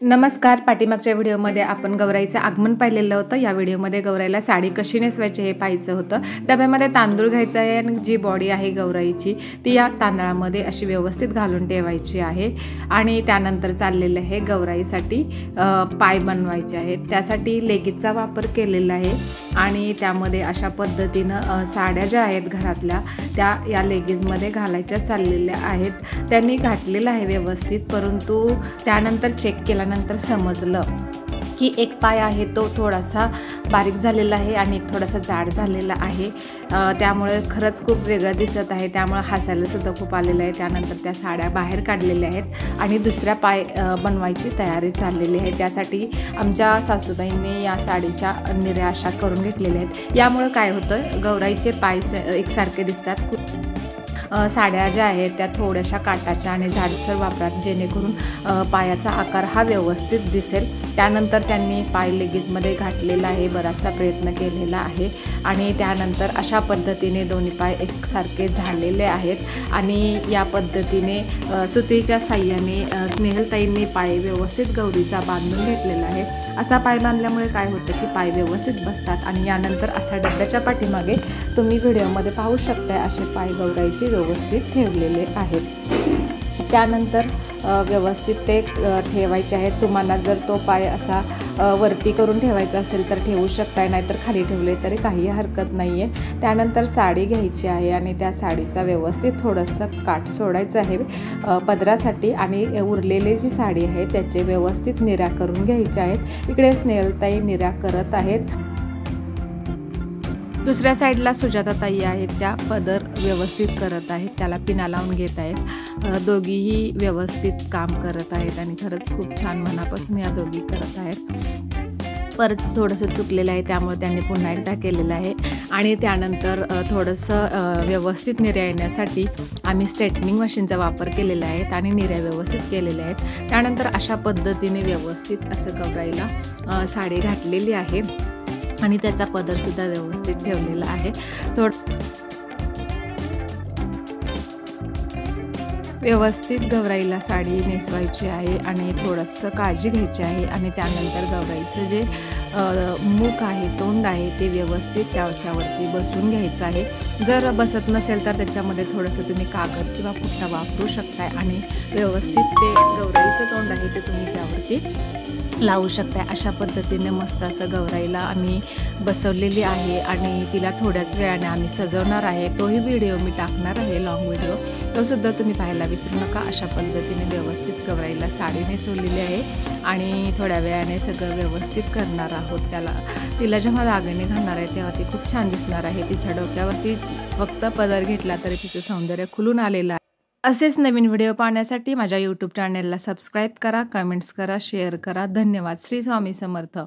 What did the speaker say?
नमस्कार. पाठीमागच्या व्हिडिओमध्ये आपण गौराईचं आगमन पाहिलेलं होतं. या व्हिडिओमध्ये गौराईला साडी कशी नेसवायची हे पाहायचं होतं. डब्यामध्ये तांदूळ घ्यायचा आहे आणि जी बॉडी आहे गौराईची ती या तांदळामध्ये अशी व्यवस्थित घालून ठेवायची आहे. आणि त्यानंतर चाललेलं आहे गौराईसाठी पाय बनवायचे आहेत. त्यासाठी लेगीचा वापर केलेला आहे आणि त्यामध्ये अशा पद्धतीनं साड्या ज्या आहेत घरातल्या त्या या लेगीजमध्ये घालायच्या चाललेल्या आहेत. त्यांनी घातलेलं आहे व्यवस्थित, परंतु त्यानंतर चेक केल्यानंतर समजलं की एक पाय आहे तो थोडासा बारीक झालेला आहे आणि थोडासा जाड झालेला आहे. त्यामुळे खरंच खूप वेगळं दिसत आहे. त्यामुळे हसायला सुद्धा खूप आलेलं आहे. त्यानंतर त्या साड्या बाहेर काढलेल्या आहेत आणि दुसऱ्या पाय बनवायची तयारी चाललेली आहे. त्यासाठी आमच्या सासूबाईंनी या साडीच्या निऱ्या अशा करून घेतलेल्या आहेत. यामुळे काय होतं, गौराईचे पाय एकसारखे दिसतात. साड्या ज्या आहेत त्या थोड्याशा काटाच्या आणि जाडसर वापरात, जेणेकरून पायाचा आकार हा व्यवस्थित दिसेल. त्यानंतर त्यांनी पाय लेगीजमध्ये घातलेला आहे, बराचसा प्रयत्न केलेला आहे आणि त्यानंतर अशा पद्धतीने दोन्ही पाय एकसारखे झालेले आहेत. आणि या पद्धतीने सुतीच्या साह्याने स्नेहलताईंनी पाय व्यवस्थित गौरीचा बांधून घेतलेला आहे. असा पाय बांधल्यामुळे काय होतं की पाय व्यवस्थित बसतात. आणि यानंतर असा डब्याच्या पाठीमागे तुम्ही व्हिडिओमध्ये पाहू शकता असे पाय गौराईचे व्यवस्थित ठेवलेले आहेत. त्यानंतर व्यवस्थित ते ठेवायचे आहेत. तुम्हाला जर तो पाय असा वरती करून ठेवायचा असेल तर ठेवू शकताय, नाहीतर खाली ठेवले तरी काही हरकत नाही आहे. त्यानंतर साडी घ्यायची आहे आणि त्या साडीचा व्यवस्थित थोडंसं काठ सोडायचं आहे पदरासाठी आणि उरलेली जी साडी आहे त्याचे व्यवस्थित निऱ्या करून घ्यायच्या आहेत. इकडे स्नेहलताई निऱ्या करत आहेत. दुसऱ्या साईडला सुजाताताई आहेत, त्या पदर व्यवस्थित करत आहेत, त्याला पिना लावून घेत आहेत. दोघीही व्यवस्थित काम करत आहेत आणि खरंच खूप छान मनापासून या दोघी करत आहेत. परत थोडंसं चुकलेलं आहे त्यामुळे त्यांनी पुन्हा एकदा केलेलं आहे. आणि त्यानंतर थोडंसं व्यवस्थित निऱ्या येण्यासाठी आम्ही स्ट्रेटनिंग मशीनचा वापर केलेला आहे आणि निऱ्या व्यवस्थित केलेल्या आहेत. त्यानंतर अशा पद्धतीने व्यवस्थित असं गौराईला साडी घातलेली आहे आणि त्याचा पदरसुद्धा व्यवस्थित ठेवलेला आहे. व्यवस्थित गौराईला साडी नेसवायची आहे आणि थोडंसं काळजी घ्यायची आहे. आणि त्यानंतर गौराईचं जे मुख आहे, तोंड आहे, ते व्यवस्थित त्याच्यावरती बसवून घ्यायचं आहे. जर बसत नसेल तर त्याच्यामध्ये थोडंसं तुम्ही कागद किंवा पुट्टा वापरू शकताय आणि व्यवस्थित ते गौराईचं तोंड आहे ते तुम्ही त्यावरती लावू शकताय. अशा पद्धतीने मस्त असं गौराईला आम्ही बसवलेली आहे आणि तिला थोड्याच वेळाने आम्ही सजवणार आहे. तोही व्हिडिओ मी टाकणार आहे, लॉंग व्हिडिओ, तोसुद्धा तुम्ही पाहायला विसरू नका. अशा पद्धतीने व्यवस्थित गौराईला साडी नेसवलेली आहे आणि थोड्या वेळाने सगळं व्यवस्थित करणार आहोत. तिला जेव्हा दागिने घालणार आहे तेव्हा ती खूप छान दिसणार आहे. तिच्या डोक्यावरती फक्त पदर घेतला तरी तिचं सौंदर्य खुलून आलेलं आहे. असेच नवीन व्हिडिओ पाहण्यासाठी माझ्या यूट्यूब चॅनेलला सबस्क्राईब करा, कमेंट्स करा, शेअर करा. धन्यवाद. श्री स्वामी समर्थ.